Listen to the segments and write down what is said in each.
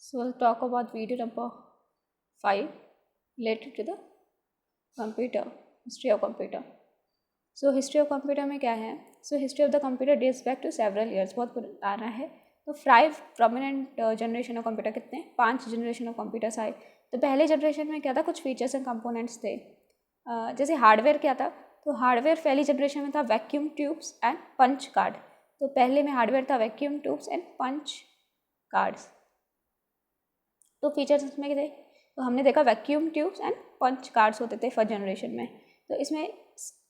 So we'll talk about video number 5 related to the computer, history of computer. So history of computer में क्या है? So history of the computer dates back to several years, बहुत पुराना है. तो 5 prominent generation of computer कितने? 5 generation of computers आए. तो पहले जनरेशन में क्या था? कुछ फीचर्स एंड कंपोनेंट्स थे. जैसे हार्डवेयर क्या था? तो हार्डवेयर पहली जनरेशन में था vacuum tubes and punch card. तो पहले में हार्डवेयर था vacuum tubes and punch cards. तो फीचर्स इसमें क्या थे? तो हमने देखा vacuum tubes and punch cards होते थे फर्स्ट जनरेशन में. तो इसमें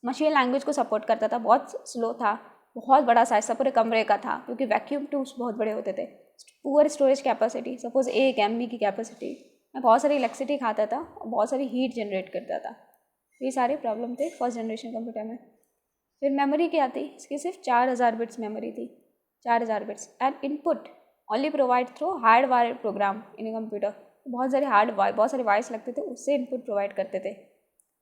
मशीन लैंग्वेज को सपोर्ट करता था, बहुत स्लो था, बहुत बड़ा साइज था, पूरे कमरे का था, क्योंकि वैक्यूम ट्यूब्स बहुत बड़े होते थे. Poor storage capacity, suppose 1 MB की कैपेसिटी में बहुत सारी इलेक्ट्रिसिटी खाता था और बहुत सारी हीट जनरेट करता था. ये सारे प्रॉब्लम थे फर्स्ट जनरेशन कंप्यूटर में. फिर मेमोरी क्या थी? इसकी सिर्फ 4000 बिट्स मेमोरी थी, 4000 bits. And input only provide through hard wire program in computer. बहुत सारे वायर्स लगते थे, उससे इनपुट प्रोवाइड करते थे.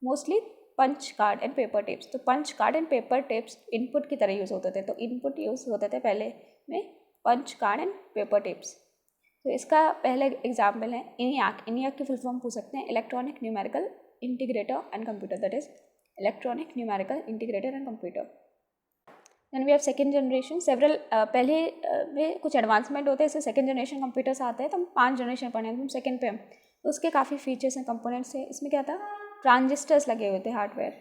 Mostly punch card and paper tapes. तो punch card and paper tapes input की तरह यूज़ होते थे. तो इनपुट यूज़ होते थे पहले में punch card and paper tapes. तो इसका पहले एग्जाम्पल है ENIAC. ENIAC की फुल फॉर्म पूछ सकते हैं, electronic numerical integrator and computer. That is electronic numerical integrator and computer. Then we have second generation. Several पहले में कुछ एडवांसमेंट होते हैं, इससे सेकेंड जनरेशन कंप्यूटर्स आते हैं. तो हम 5 जनरेशन पढ़े हैं, हम सेकेंड पे हम. तो उसके काफ़ी फीचर्स हैं, कंपोनेंट्स हैं. इसमें क्या था? ट्रांजिस्टर्स लगे हुए थे हार्डवेयर,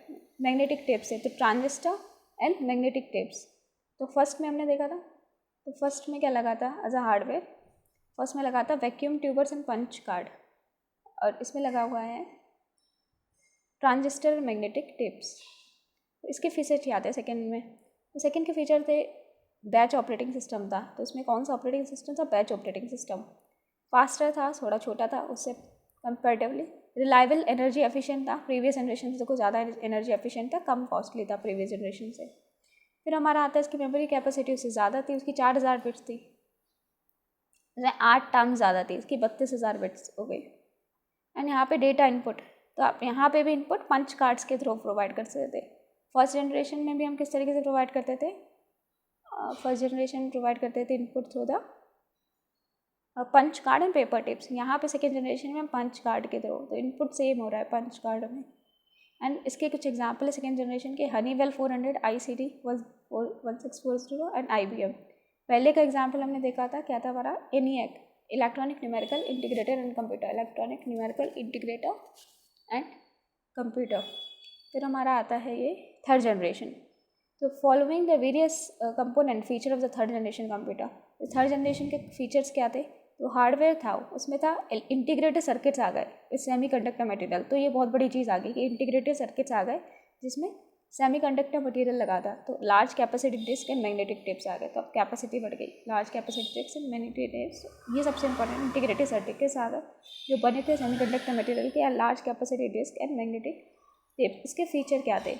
मैग्नेटिक टेप्स है. तो ट्रांजिस्टर एंड मैग्नेटिक टेप्स. तो फर्स्ट में हमने देखा था, तो फर्स्ट में क्या लगा था एज अ हार्डवेयर? फर्स्ट में लगा था vacuum tubes and punch card, और इसमें लगा हुआ है ट्रांजिस्टर मैग्नेटिक टेप्स. इसके फीचर्स क्या आते हैं सेकेंड में? तो सेकेंड के फीचर थे बैच ऑपरेटिंग सिस्टम था. तो इसमें कौन सा ऑपरेटिंग सिस्टम था? Batch operating system. फास्टर था, थोड़ा छोटा था, उससे कंपेरेटिवली रिलायबल, एनर्जी एफिशिएंट था. प्रीवियस जनरेशन से कुछ ज़्यादा एनर्जी एफिशिएंट था, कम कॉस्टली था प्रीवियस जनरेशन से. फिर हमारा आता है इसकी मेमोरी कैपेसिटी उससे ज़्यादा थी, उसकी 4000 बिट्स थी, 8 टाइम्स ज़्यादा थी, इसकी 32000 बिट्स हो गई. एंड यहाँ पे डेटा इनपुट, तो आप यहाँ पे भी इनपुट पंच कार्ड्स के थ्रू प्रोवाइड कर सकते थे. फर्स्ट जनरेशन में भी हम किस तरीके से प्रोवाइड करते थे? फर्स्ट जनरेशन में प्रोवाइड करते थे input through the punch card and paper tapes. यहाँ पे सेकेंड जनरेशन में हम पंच कार्ड के थ्रू, तो इनपुट सेम हो रहा है पंच कार्ड में. एंड इसके कुछ एग्जाम्पल है सेकेंड जनरेशन के. Honeywell 400, ICD 1640 and IBM. पहले का एग्जाम्पल हमने देखा था, क्या था हमारा? ENIAC, electronic numerical integrator and computer. Electronic numerical integrator and computer. फिर हमारा आता है ये थर्ड जनरेशन. तो following the various component feature of the third generation computer. तो थर्ड जनरेशन के फीचर्स क्या थे? तो हार्डवेयर था, उसमें था इंटीग्रेटेड सर्किट्स आ गए विद सेमीकंडक्टर मटेरियल. तो ये बहुत बड़ी चीज़ आ गई कि इंटीग्रेटेड सर्किट्स आ गए जिसमें सेमीकंडक्टर मटेरियल लगा था. तो large capacity disk and magnetic tapes आ गए. तो अब कैपेसिटी बढ़ गई, large capacity disk and magnetic tapes. ये सबसे इंपॉर्टेंट इंटीग्रेटेड सर्किट्स आ गए जो बने थे सेमीकंडक्टर मटेरियल के, या large capacity disk and magnetic tape. इसके फीचर क्या थे?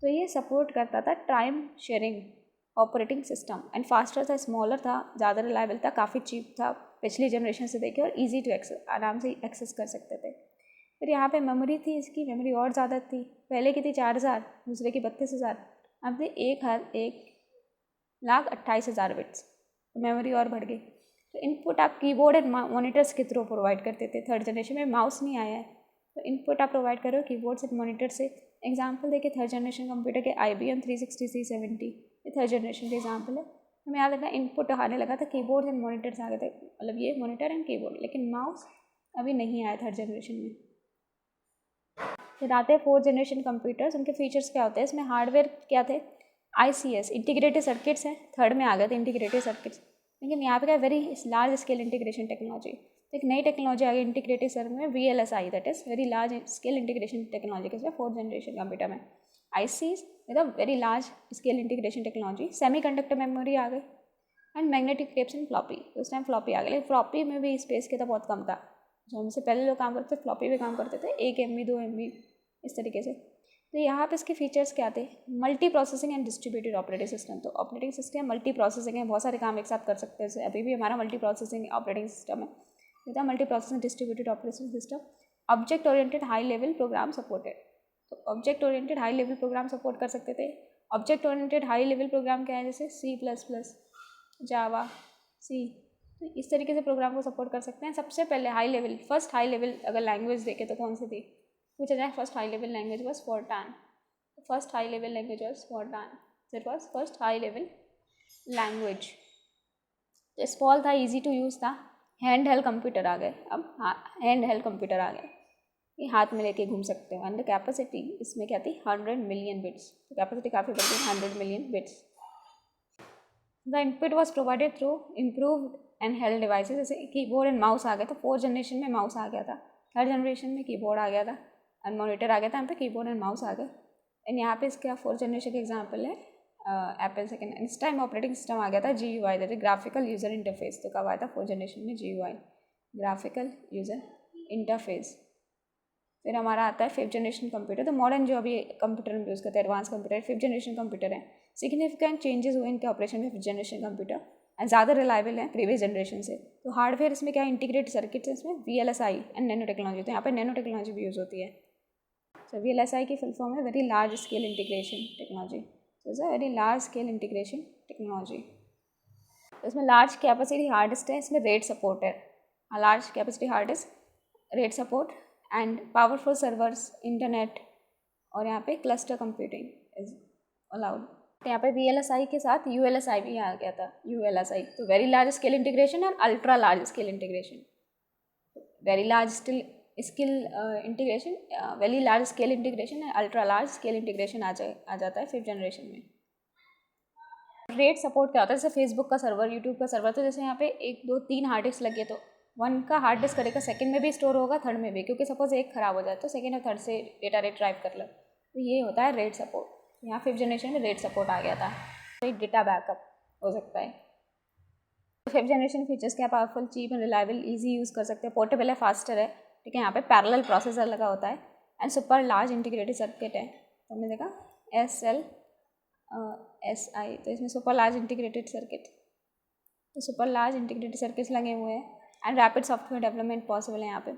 तो ये सपोर्ट करता था time sharing operating system and faster था, स्मॉलर था, ज़्यादा रिलायबल था, काफ़ी चीप था पिछली जनरेशन से देखे, और इजी टू एक्सेस, आराम से एक्सेस कर सकते थे. फिर यहाँ पे मेमोरी थी, इसकी मेमोरी और ज़्यादा थी. पहले की थी 4000, दूसरे की 32000, अब थी 1,28,000 बिट्स. मेमोरी और बढ़ गई. तो इनपुट आप कीबोर्ड एंड मॉनिटर्स के थ्रू प्रोवाइड करते थे. थर्ड जनरेशन में माउस नहीं आया है, तो इनपुट आप प्रोवाइड करो कीबोर्ड से, मॉनिटर से. एग्जाम्पल देखिए थर्ड जनरेशन कंप्यूटर के IBM 360 C70, ये थर्ड जनरेशन के एग्जाम्पल है. हमें याद रखना इनपुट आने लगा था, कीबोर्ड एंड मॉनिटर्स आ गए थे, मतलब ये मॉनिटर एंड कीबोर्ड. लेकिन माउस अभी नहीं आया थर्ड जनरेशन में. फिर आते हैं फोर्थ जनरेशन कंप्यूटर्स. उनके फीचर्स क्या होते हैं? इसमें हार्डवेयर क्या थे? ICS, इंटीग्रेटेड सर्किट्स हैं. थर्ड में आ गए थे इंटीग्रेटेड सर्किट्स. लेकिन यहाँ पे क्या, very large scale integration technology. एक नई टेक्नोलॉजी आ गई इंटीग्रेटेड सर्किट में, VLSI, that is very large scale integration technology. किसमें? फोर्थ जनरेशन कंप्यूटर में. ICs with a very large scale integration technology. Semiconductor memory आ गई and magnetic tapes and floppy. उस टाइम फ्लॉपी आ गई, लेकिन फ्लॉपी में भी स्पेस के तो बहुत कम था. जो हमसे पहले लोग काम करते थे फ्लॉपी पे काम करते थे, 1 MB 2 MB इस तरीके से. तो यहाँ पे इसके फीचर्स क्या थे? Multi processing and distributed operating system. तो ऑपरेटिंग सिस्टम मल्टी प्रोसेसिंग है, बहुत सारे काम एक साथ कर सकते हैं. अभी भी हमारा मल्टी प्रोसेसिंग ऑपरेटिंग सिस्टम है. ये multi processing distributed operating system. Object oriented high level program supported. तो object oriented high level program support कर सकते थे. Object oriented high level program क्या है? जैसे C++, जावा, C, तो इस तरीके से प्रोग्राम को सपोर्ट कर सकते हैं। सबसे पहले high level, first high level अगर लैंग्वेज देखे तो कौन सी थी, पूछा जाए first high level language was Fortran. First high level language was Fortran, it was first high level language. तो स्मॉल था, ईजी टू यूज़ था। हैंड हेल्ड कंप्यूटर आ गए, अब हैंड हेल्ड कंप्यूटर आ गए, ये हाथ में लेके घूम सकते हो। एंड कैपेसिटी इसमें क्या थी, 100 मिलियन बिट्स, तो कैपेसिटी काफ़ी बढ़ गई, 100 million bits. The input was provided through improved and held devices, जैसे कीबोर्ड एंड माउस आ गया, तो 4th जनरेशन में माउस आ गया था, 3rd जनरेशन में कीबोर्ड आ गया था एंड मॉनिटर आ गया था, यहाँ पे कीबोर्ड एंड माउस आ गए। एंड यहाँ पे इसका 4th जनरेशन का एग्जाम्पल है एप्पल सेकेंड। इस टाइम ऑपरेटिंग सिस्टम आ गया था GUI, that is graphical user interface. तो कब आया था, 4th जनरेशन में GUI, ग्राफिकल यूजर इंटरफेस। फिर हमारा आता है 5th जनरेशन कंप्यूटर। तो मॉडर्न जो अभी कंप्यूटर में यूज़ करते हैं, advance computer 5th generation computer है। सिग्निफिकेंट चेंजेस हुए इनके ऑपरेशन में 5th जनरेशन कंप्यूटर, एंड ज़्यादा रिलायबल है प्रीवियस जनरेशन से। तो हार्डवेयर इसमें क्या, इंटीग्रेटेड सर्किट्स है इसमें, VLSI एंड नैनो टेक्नोलॉजी। तो यहाँ पे नैनो टेक्नोलॉजी भी यूज़ होती है। सो VLSI की फुल फॉर्म है very large scale integration technology. So it's a very large scale integration technology. तो इसमें लार्ज कैपेसिटी हार्ड डिस्क है, इसमें रेट सपोर्ट है, large capacity hard disk, rate support and powerful servers, internet, और यहाँ पे cluster computing is allowed. तो यहाँ पे VLSI के साथ ULSI भी आ गया था, ULSI। तो वेरी लार्ज स्केल इंटीग्रेशन और ultra large scale integration. Very large scale integration, very large scale integration and ultra large scale integration आ जाता है 5th जनरेशन में। रेट सपोर्ट क्या होता है, जैसे फेसबुक का सर्वर, यूट्यूब का सर्वर, तो जैसे यहाँ पे 1 2 3 हार्ड डिस्क लगी है, तो 1 का हार्ड डिस्क करेगा, सेकंड में भी स्टोर होगा, थर्ड में भी, क्योंकि सपोज एक खराब हो जाए तो सेकंड और थर्ड से डेटा रेट ड्राइव कर लो। तो ये होता है रेट सपोर्ट। यहाँ 5th जनरेशन में रेट सपोर्ट आ गया था, तो डेटा बैकअप हो सकता है। 5th जनरेशन फीचर्स क्या, powerful, cheap and reliable, easy use कर सकते हैं, पोर्टेबल है, फास्टर है, ठीक है। यहाँ पे पैरेलल प्रोसेसर लगा होता है and super large integrated circuit है। तो हमने देखा SI, तो इसमें सुपर लार्ज इंटीग्रेटेड सर्किट, तो सुपर लार्ज इंटीग्रेटेड सर्किट्स लगे हुए हैं and rapid software development possible है यहाँ पे।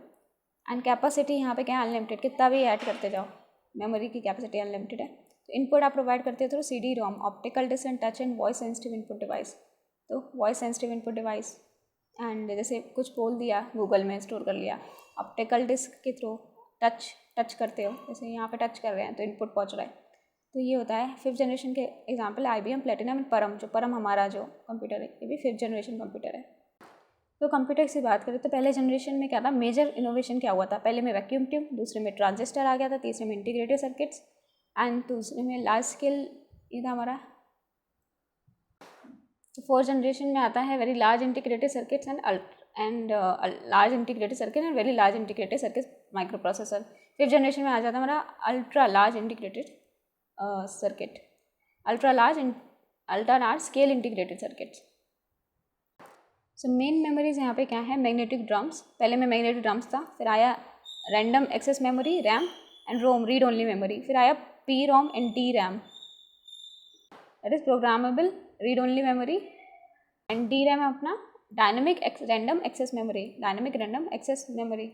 एंड कैपेसिटी यहाँ पे क्या है, अनलिमिटेड, कितना भी ऐड करते जाओ, मेमोरी की कैपेसिटी अनलिमिटेड है। तो इनपुट आप प्रोवाइड करते हो through CD-ROM, optical disk and touch and voice sensitive input device. तो voice sensitive input device, and जैसे कुछ बोल दिया गूगल में स्टोर कर लिया, ऑप्टिकल डिस्क के थ्रू टच करते हो, जैसे यहाँ पे टच कर रहे हैं तो इनपुट पहुँच रहा है। तो ये होता है 5th जनरेशन के एग्जाम्पल IBM प्लेटिनम एंड परम। जो परम हमारा जो कंप्यूटर है, ये भी 5th जनरेशन कंप्यूटर है। तो कंप्यूटर की बात करें तो पहले जनरेशन में क्या था, मेजर इनोवेशन क्या हुआ था, पहले में वैक्यूम ट्यूब, दूसरे में ट्रांजिस्टर आ गया था, तीसरे में इंटीग्रेटेड सर्किट्स एंड दूसरे में लार्ज स्केल, ये था हमारा। तो 4th जनरेशन में आता है very large integrated circuits and large integrated circuit and very large integrated circuit micro processor. 5th generation में आ जाता है हमारा ultra large integrated circuit, ultra large scale integrated circuits. So main memories यहाँ पे क्या है, मैग्नेटिक ड्रम्स, पहले में मैग्नेटिक ड्रम्स था, फिर आया random access memory, RAM and ROM, read only memory, फिर आया PROM and DRAM, that is programmable read only memory, and DRAM है अपना dynamic random access memory, dynamic random access memory.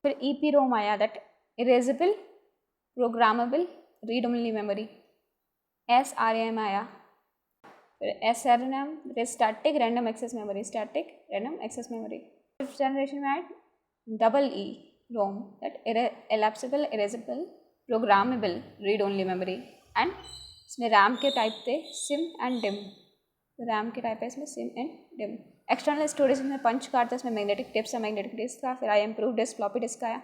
फिर EPROM आया, that erasable programmable read only memory, SRAM आया। फिर SRAM, static random access memory, static random access memory. 5th generation में आया EEROM, that एलैप्सिबल erasable programmable read only memory, and इसमें RAM के type थे सिम एंड डिम, रैम के type है इसमें SIM and dim. External storage में पंच कार्ड था, इसमें मैग्नेटिक टिप्स है, मैग्नेटिक डिस्क था, फिर आया इम्प्रूव डिस्क, फ्लॉपी डिस्क आया,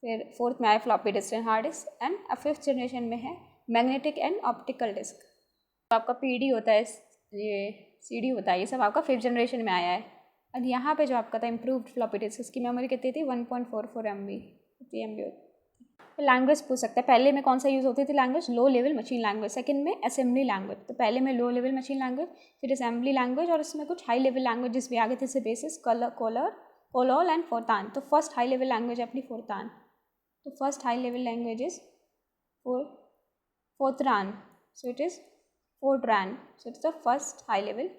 फिर 4th में आया floppy disk and hard disk, and 5th generation में है मैग्नेटिक एंड ऑप्टिकल डिस्क। तो आपका PD होता है, ये CD होता है, ये सब आपका 5th जनरेशन में आया है। और यहाँ पे जो आपका था इम्प्रूव्ड फ्लॉपी डिस्क, इसकी मेमोरी कितनी थी, 1.44 MB, कितनी MB होती। तो लैंग्वेज पूछ सकते हैं, पहले में कौन सा यूज़ होती थी language, low level machine language, second में असेंबली लैंग्वेज। तो पहले में लो लेवल मशीन लैंग्वेज, फिर असेंबली लैंग्वेज, और इसमें कुछ हाई लेवल लैंग्वेजेस भी आ गए थे, जैसे बेसिस, कोलोल एंड फोर्टान। तो फर्स्ट हाई लेवल लैंग्वेज है अपनी फोर्टान। तो first high level language is Fortran, so it is Fortran, so it's the first high level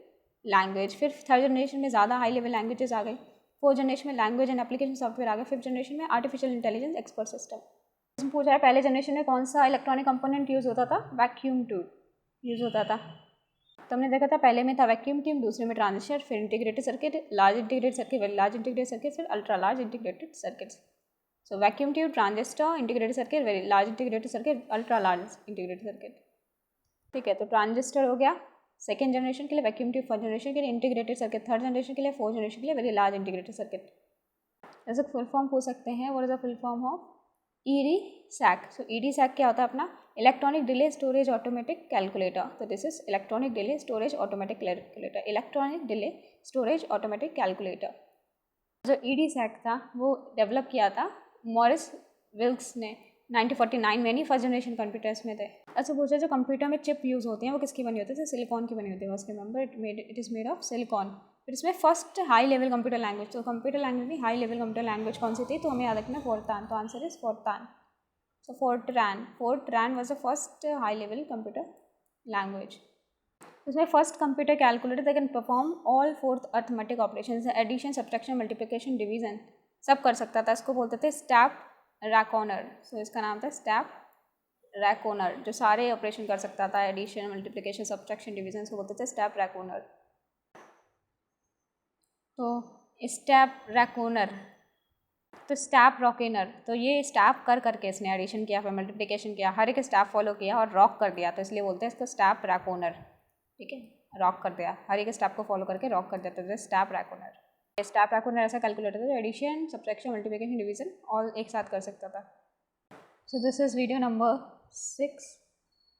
language. फिर 3rd जनरेशन में ज़्यादा हाई लेवल लैंग्वेजेस आ गई। 4th जनरेशन में लैंग्वेज एंड एप्लीकेशन सॉफ्टवेयर आ गए। 5th generation में आर्टिफिशियल इंटेलिजेंस एक्सपर्ट सिस्टम। इसमें पूछा है पहले जनरेशन में कौन सा इलेक्ट्रॉनिक कंपोनेंट यूज़ होता था, वैक्यूम ट्यूब यूज़ होता था। तो हमने देखा था पहले में था वैक्यूम ट्यूब, दूसरे में ट्रांजिस्टर, फिर integrated circuit, large integrated circuit, very large integrated circuit, फिर ultra large integrated circuits. So vacuum tube, transistor, integrated circuit, very large integrated circuit, ultra large integrated circuit. ठीक है, तो ट्रांजिस्टर हो गया second generation के लिए, vacuum tube first generation के लिए, इंटीग्रेटेड सर्किट थर्ड जनरेशन के लिए, फोर्थ जनरेशन के लिए वेरी लार्ज इंटीग्रेटेड सर्किट। ऐसे फुल फॉर्म पूछ सकते हैं, what is the full form of EDSAC। So EDSAC क्या होता है अपना, electronic delay storage automatic calculator. तो this is electronic delay storage automatic calculator, electronic delay storage automatic calculator. जो EDSAC था वो डेवलप किया था मॉरिस विल्क्स ने 1949 में, नहीं फर्स्ट जनरेशन कंप्यूटर्स में थे। अच्छा पूछा जो कंप्यूटर में चिप यूज़ होती हैं वो किसकी बनी होती है, तो सिलिकॉन की बनी होती है। First remember it is made of silicon. फिर इसमें first high level computer language, तो कंप्यूटर लैंग्वेज में हाई लेवल कंप्यूटर लैंग्वेज कौन सी थी, तो हमें याद रखना फोर्ट्रान। तो answer is Fortran. So Fortran was the first high level computer language. इसमें first computer calculator that can perform all fourth arithmetic operations, addition, subtraction, multiplication, division सब कर सकता था। इसको बोलते थे स्टैप रैकोनर। सो इसका नाम था स्टैप रैकोनर, जो सारे ऑपरेशन कर सकता था, एडिशन, मल्टीप्लिकेशन, सब्ट्रैक्शन, डिवीजन, को बोलते थे स्टैप रैकोनर। तो स्टैप रैकोनर, तो स्टैप रॉकेनर, तो ये स्टैप कर करके इसने एडिशन किया, फिर मल्टीप्लिकेशन किया, हर एक स्टैप फॉलो किया और रॉक कर दिया, तो इसलिए बोलते हैं इसको स्टैप रैकोनर। ठीक है, रॉक कर दिया, हर एक स्टैप को फॉलो करके रॉक कर देते थे, स्टैप रैकोनर। स्टैप रैकोनर ऐसा कैलकुलेटर था जो addition, subtraction, multiplication, division all एक साथ कर सकता था। So this is video number 6।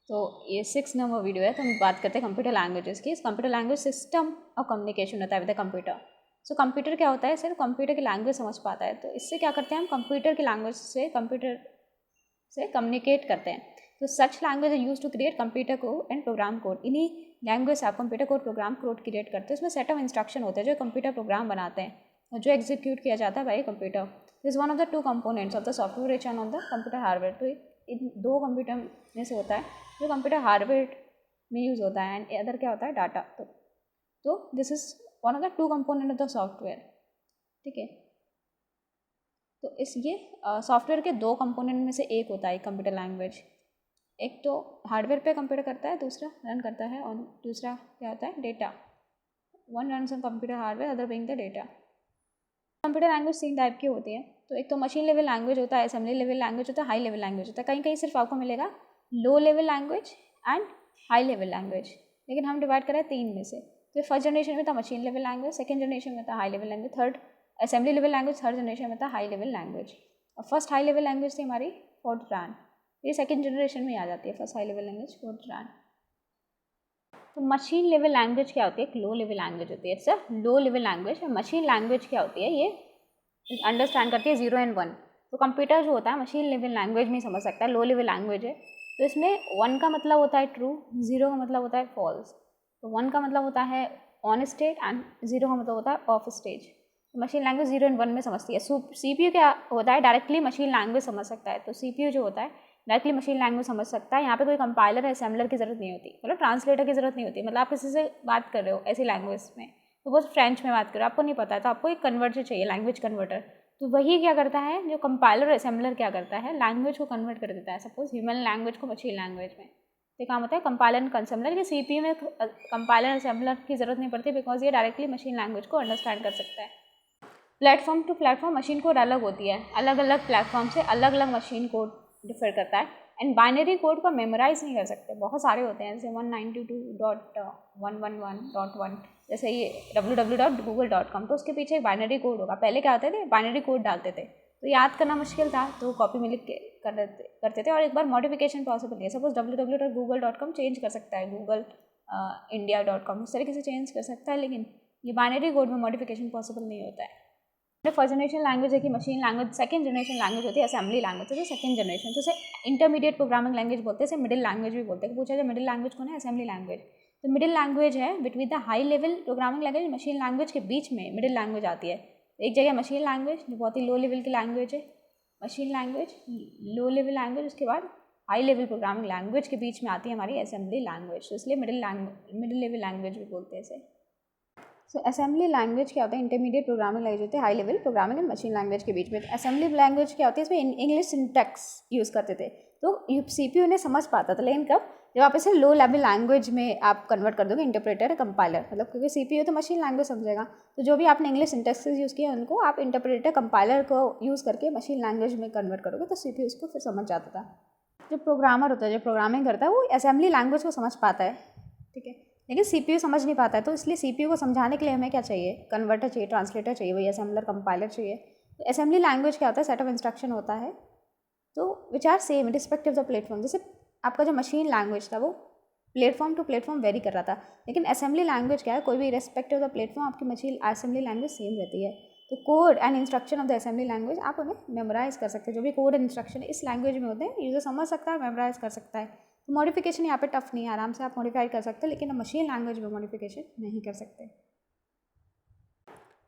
तो ये 6 नंबर वीडियो है। तो हम बात करते हैं कंप्यूटर लैंग्वेजेस की। इस computer language system of communication होता है with the computer. So computer क्या होता है, सिर्फ कंप्यूटर की लैंग्वेज समझ पाता है। तो इससे क्या करते हैं हम, कंप्यूटर की लैंग्वेज से कंप्यूटर से कम्युनिकेट करते हैं। तो सच लैंग्वेज है use to create computer code and program code. इन्हीं लैंग्वेज से आप computer code, program code create करते हैं। इसमें सेट ऑफ इंस्ट्रक्शन होते हैं जो कंप्यूटर प्रोग्राम बनाते हैं और जो एग्जीक्यूट किया जाता है by computer. This one of the 2 components of the software which run on the computer hardware. तो इन 2 कंप्यूटर में से होता है जो कंप्यूटर हार्डवेयर में यूज़ होता है, एंड अदर क्या होता है, डाटा। तो this is one of the 2 component of the software. ठीक है, तो इस ये सॉफ्टवेयर के 2 कंपोनेंट में से एक होता है कंप्यूटर लैंग्वेज। एक तो हार्डवेयर पे कंप्यूटर करता है, दूसरा रन करता है, और दूसरा क्या होता है, data. One run on computer hardware, other being the data. Computer language 3 type की होती है। तो एक तो मशीन लेवल लैंग्वेज होता है, असेंबली लेवल लैंग्वेज होता है, हाई लेवल लैंग्वेज होता है। कहीं कहीं सिर्फ आपको मिलेगा low level language and high level language, लेकिन हम डिवाइड करें 3 में से। तो फर्स्ट जनरेशन में था machine level language, second generation में था high level language, third assembly level language, third generation में था हाई लेवल लैंग्वेज। और फर्स्ट हाई लेवल लैंग्वेज थी हमारी फोर्ट्रान। ये सेकंड जनरेशन में आ जाती है, first high level language Fortran. तो मशीन लेवल लैंग्वेज क्या होती है, एक लो लेवल लैंग्वेज होती है। It's a low level language. Machine language क्या होती है, ये अंडरस्टैंड करती है 0 and 1। तो कंप्यूटर जो होता है मशीन लेवल लैंग्वेज में समझ सकता है, लो लेवल लैंग्वेज है। तो इसमें 1 का मतलब होता है ट्रू, 0 का मतलब होता है फॉल्स। तो 1 का मतलब होता है ऑन स्टेट एंड 0 का मतलब होता है ऑफ स्टेज। तो मशीन लैंग्वेज 0 and 1 में समझती है। CPU क्या होता है, डायरेक्टली मशीन लैंग्वेज समझ सकता है। तो CPU जो होता है डायरेक्टली मशीन लैंग्वेज समझ सकता है। यहाँ पे कोई कंपाइलर या असेंबलर की जरूरत नहीं होती, मतलब ट्रांसलेटर की जरूरत नहीं होती। मतलब आप किसी से बात कर रहे हो ऐसी लैंग्वेज में, तो वो फ्रेंच में बात करो, आपको नहीं पता है, तो आपको एक कन्वर्टर चाहिए, लैंग्वेज कन्वर्टर। तो वही क्या करता है, जो कंपाइलर असेंबलर क्या करता है, लैंग्वेज को कन्वर्ट कर देता है। सपोज ह्यूमन लैंग्वेज को मशीन लैंग्वेज में। तो काम होता है कंपाइलर एंड असेंबलर के। CPU में कंपाइलर असेंबलर की जरूरत नहीं पड़ती, बिकॉज ये डायरेक्टली मशीन लैंग्वेज को अंडरस्टैंड कर सकता है। Platform to platform machine code अलग होती है, अलग अलग प्लेटफॉर्म से अलग अलग मशीन कोड डिफर करता है। एंड बाइनरी कोड को मेमोराइज नहीं कर सकते, बहुत सारे होते हैं, जैसे 192.111.1, जैसे ये www.google.com। तो उसके पीछे एक बाइनरी कोड होगा। पहले क्या होते थे, बाइनरी कोड डालते थे, तो याद करना मुश्किल था, तो कॉपी में लिख के करते थे। और एक बार मॉडिफिकेशन पॉसिबल है। सपोज www.google.com चेंज कर सकता है, गूगल इंडिया.com उस तरीके से चेंज कर सकता है, लेकिन ये बाइनरी कोड में मॉडिफिकेशन पॉसिबल नहीं होता है। फर्स्ट जनरेशन लैंग्वेज है कि machine language. Second generation language होती है असेंबली लैंग्वेज। तो सेकंड जनरेशन जैसे इंटरमीडिएट प्रोग्रामिंग लैंग्वेज बोलते हैं, इसे मिडिल लैंग्वेज भी बोलते हैं। पूछा जाए मिडिल लैंग्वेज कौन है, असेंबली लैंग्वेज। तो मिडिल लैंग्वेज है between the high level programming language, machine language के बीच में मिडिल लैंग्वेज आती है। एक जगह मशीन लैंग्वेज जो बहुत ही लो लेवल की लैंग्वेज है, machine language low level language, उसके बाद हाई लेवल प्रोग्रामिंग लैंग्वेज के बीच में आती है हमारी असेंबली लैंग्वेज। तो इसलिए मिडिल लेवल लैंग्वेज भी बोलते हैं इसे। सो असेंबली लैंग्वेज क्या होता है, इंटरमीडिएट प्रोग्रामिंग लैंग्वेज होती है high level programming and machine language के बीच में। असेंबली लैंग्वेज क्या होती है, इसमें इंग्लिश सिंटैक्स यूज़ करते थे, तो CPU ने समझ पाता था। लेकिन कब, जब आप इसे लो लेवल लैंग्वेज में आप कन्वर्ट कर दोगे, इंटरप्रेटर कंपाइलर, मतलब क्योंकि CPU तो मशीन लैंग्वेज समझेगा, तो जो भी आपने इंग्लिश सिंटैक्सेस यूज़ किया उनको आप इंटरप्रेटर कंपाइलर को यूज़ करके मशीन लैंग्वेज में कन्वर्ट करोगे, तो CPU उसको फिर समझ जाता था। जो प्रोग्रामर होता है, जो प्रोग्रामिंग करता है, वो असेंबली लैंग्वेज को समझ पाता है, ठीक है, लेकिन CPU समझ नहीं पाता है। तो इसलिए CPU को समझाने के लिए हमें क्या चाहिए, कन्वर्टर चाहिए, ट्रांसलेटर चाहिए, वही असेंबलर कंपाइलर चाहिए। तो असेंबली लैंग्वेज क्या होता है, सेट ऑफ इंस्ट्रक्शन होता है, तो which are same respective the platform. जैसे आपका जो मशीन लैंग्वेज था वो प्लेटफॉर्म टू प्लेटफॉर्म वेरी कर रहा था, लेकिन असेंबली लैंग्वेज क्या है, कोई भी रिस्पेक्टिव द प्लेटफॉर्म आपकी मशीन असेंबली लैंग्वेज सेम रहती है। तो code and instruction of the assembly language आप उन्हें मेमोराइज कर सकते हैं। जो भी कोड एंड इंस्ट्रक्शन इस लैंग्वेज में होते हैं, यूजर समझ सकता है, मेमोराइज कर सकता है। तो मॉडिफिकेशन यहाँ पे टफ नहीं है, आराम से आप मॉडिफाई कर सकते हैं, लेकिन मशीन लैंग्वेज में मॉडिफिकेशन नहीं कर सकते।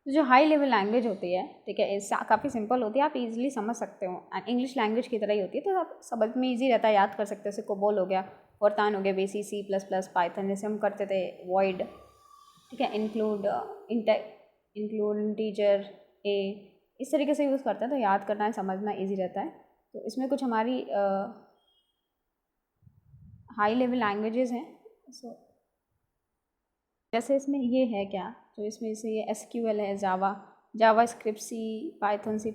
जो हाई लेवल लैंग्वेज होती है, ठीक है, काफ़ी सिंपल होती है, आप इजीली समझ सकते हो, इंग्लिश लैंग्वेज की तरह ही होती है, तो आप समझ में ईजी रहता है, याद कर सकते हो। जैसे कोबोल हो गया, फोरटान हो गया, बेसिक, C++, पाइथन जैसे हम करते थे, वॉइड, ठीक है, इंक्लूड, इंटीजर, ए, इस तरीके से यूज़ करते हैं, तो याद करना है, समझना ईजी रहता है। तो इसमें कुछ हमारी हाई लेवल लैंग्वेजेस हैं। सो जैसे इसमें ये है क्या, तो इसमें से ये SQL है, JavaScript, C, Python, C++,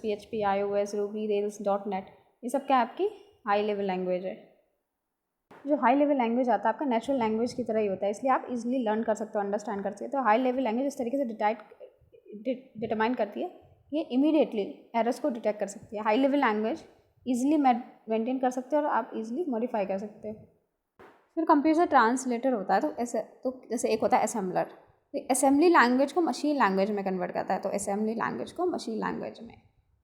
PHP, iOS, Ruby, Rails, .NET, ये सब क्या आपकी हाई लेवल लैंग्वेज है। जो हाई लेवल लैंग्वेज आता है आपका नेचुरल लैंग्वेज की तरह ही होता है, इसलिए आप इजीली लर्न कर सकते हो, अंडरस्टैंड कर सकते हो। तो हाई लेवल लैंग्वेज इस तरीके से डिटरमाइन करती है, ये इमीडिएटली एरर्स को डिटेक्ट कर सकती है। High level language easily maintain कर सकते हो और आप इजीली मॉडिफाई कर सकते हो। फिर कंप्यूटर ट्रांसलेटर होता है, तो जैसे एक होता है असेंबलर, तो असेंबली लैंग्वेज को मशीन लैंग्वेज में कन्वर्ट करता है, तो असेंबली लैंग्वेज को मशीन लैंग्वेज में,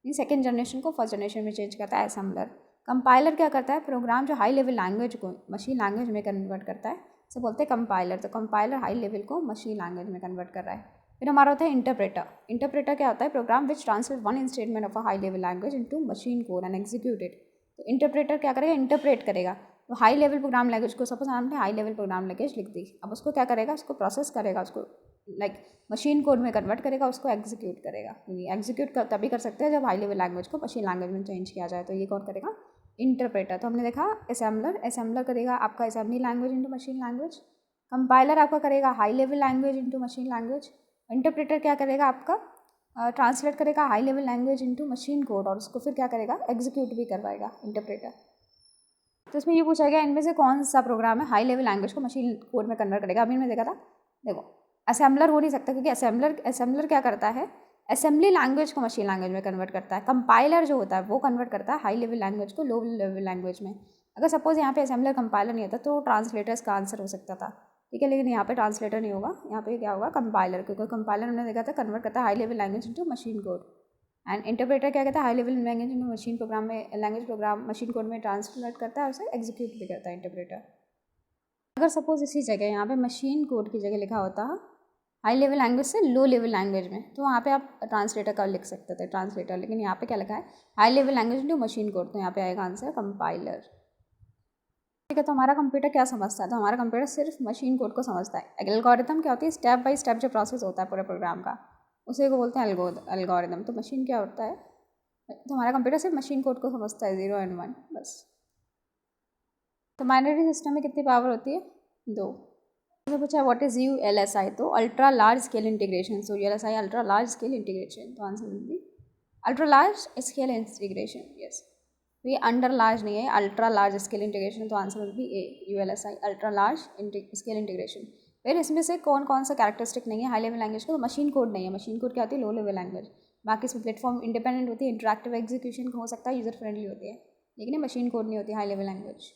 सेकेंड जनरेशन को फर्स्ट जनरेशन में चेंज करता है असेंबलर। कंपाइलर क्या करता है, प्रोग्राम जो हाई लेवल लैंग्वेज को मशीन लैंग्वेज में कन्वर्ट करता है, इसे बोलते हैं कंपाइलर। तो कंपाइलर हाई लेवल को मशीन लैंग्वेज में कन्वर्ट कर रहा है। फिर हमारा होता है इंटरप्रेटर क्या होता है, program which translate one statement of a high level language into machine code and execute it. तो इंटरप्रेटर क्या करेगा, इंटरप्रेट करेगा। तो हाई लेवल प्रोग्राम लैंग्वेज को, सपोज हमने हाई लेवल प्रोग्राम लैंग्वेज लिख दी, अब उसको क्या करेगा, उसको प्रोसेस करेगा, उसको मशीन कोड में कन्वर्ट करेगा, उसको एग्जीक्यूट करेगा। एग्जीक्यूट तभी कर सकते हैं जब हाई लेवल लैंग्वेज को मशीन लैंग्वेज में चेंज किया जाए। तो ये कौन करेगा, इंटरप्रेटर। तो हमने देखा असेंबलर करेगा आपका assembly language into machine language, compiler आपका करेगा high level language into machine language, interpreter क्या करेगा आपका ट्रांसलेट करेगा high level language into machine code, और उसको फिर क्या करेगा, एग्जीक्यूट भी करवाएगा इंटरप्रेटर। तो इसमें ये पूछा गया इनमें से कौन सा प्रोग्राम है हाई लेवल लैंग्वेज को मशीन कोड में कन्वर्ट करेगा। अभी मैं देखा था, देखो असेंबलर हो नहीं सकता, क्योंकि असेंबलर क्या करता है, असेंबली लैंग्वेज को मशीन लैंग्वेज में कन्वर्ट करता है। कंपाइलर जो होता है वो कन्वर्ट करता है हाई लेवल लैंग्वेज को लो लेवल लैंग्वेज में। अगर सपोज यहाँ पे असेंबलर कंपाइलर नहीं होता तो ट्रांसलेटर्स का आंसर हो सकता था, ठीक है, लेकिन यहाँ पे ट्रांसलेटर नहीं होगा, यहाँ पे क्या होगा, कंपाइलर, क्योंकि कंपाइलर हमने देखा था कन्वर्ट करता है high level language into machine code, and interpreter क्या कहता है, high level language into machine program में लैंग्वेज प्रोग्राम मशीन कोड में ट्रांसलेट करता है और उसे एग्जीक्यूट भी करता है इंटरप्रेटर। अगर सपोज इसी जगह यहाँ पे मशीन कोड की जगह लिखा होता है हाई लेवल लैंग्वेज से लो लेवल लैंग्वेज में, तो वहाँ पे आप ट्रांसलेटर का लिख सकते थे, ट्रांसलेटर, लेकिन यहाँ पे क्या लिखा है, high level language into machine code, तो यहाँ पे आएगा आंसर कंपाइलर। ठीक है, तो हमारा कंप्यूटर क्या समझता है, तो हमारा कंप्यूटर सिर्फ मशीन कोड को समझता है। एल्गोरिथम क्या होती है, स्टेप बाय स्टेप जो प्रोसेस होता है पूरे प्रोग्राम का, उसे को बोलते हैं एल्गोरिथम। तो मशीन क्या होता है, तो हमारा कंप्यूटर सिर्फ मशीन कोड को समझता है, 0 और 1 बस। तो बाइनरी सिस्टम में कितनी पावर होती है, 2। तो पूछा है व्हाट इज ULSI, तो ultra large scale integration. So ULSI ultra large scale integration, तो answer will be ultra large scale integration, yes. तो ये अंडर लार्ज नहीं है, अल्ट्रा लार्ज स्केल इंटीग्रेशन, तो answer will be A, ULSI ultra large scale integration. फिर इसमें से कौन कौन सा कैरेक्टरिस्टिक नहीं है हाई लेवल लैंग्वेज का, तो मशीन कोड नहीं है। मशीन कोड क्या होती है, लो लेवल लैंग्वेज। बाकी इसमें प्लेटफॉर्म इंडिपेंडेंट होती है, इंटरैक्टिव एग्जीक्यूशन हो सकता है, यूजर फ्रेंडली होती है, लेकिन ये मशीन कोड नहीं होती हाई लेवल लैंग्वेज।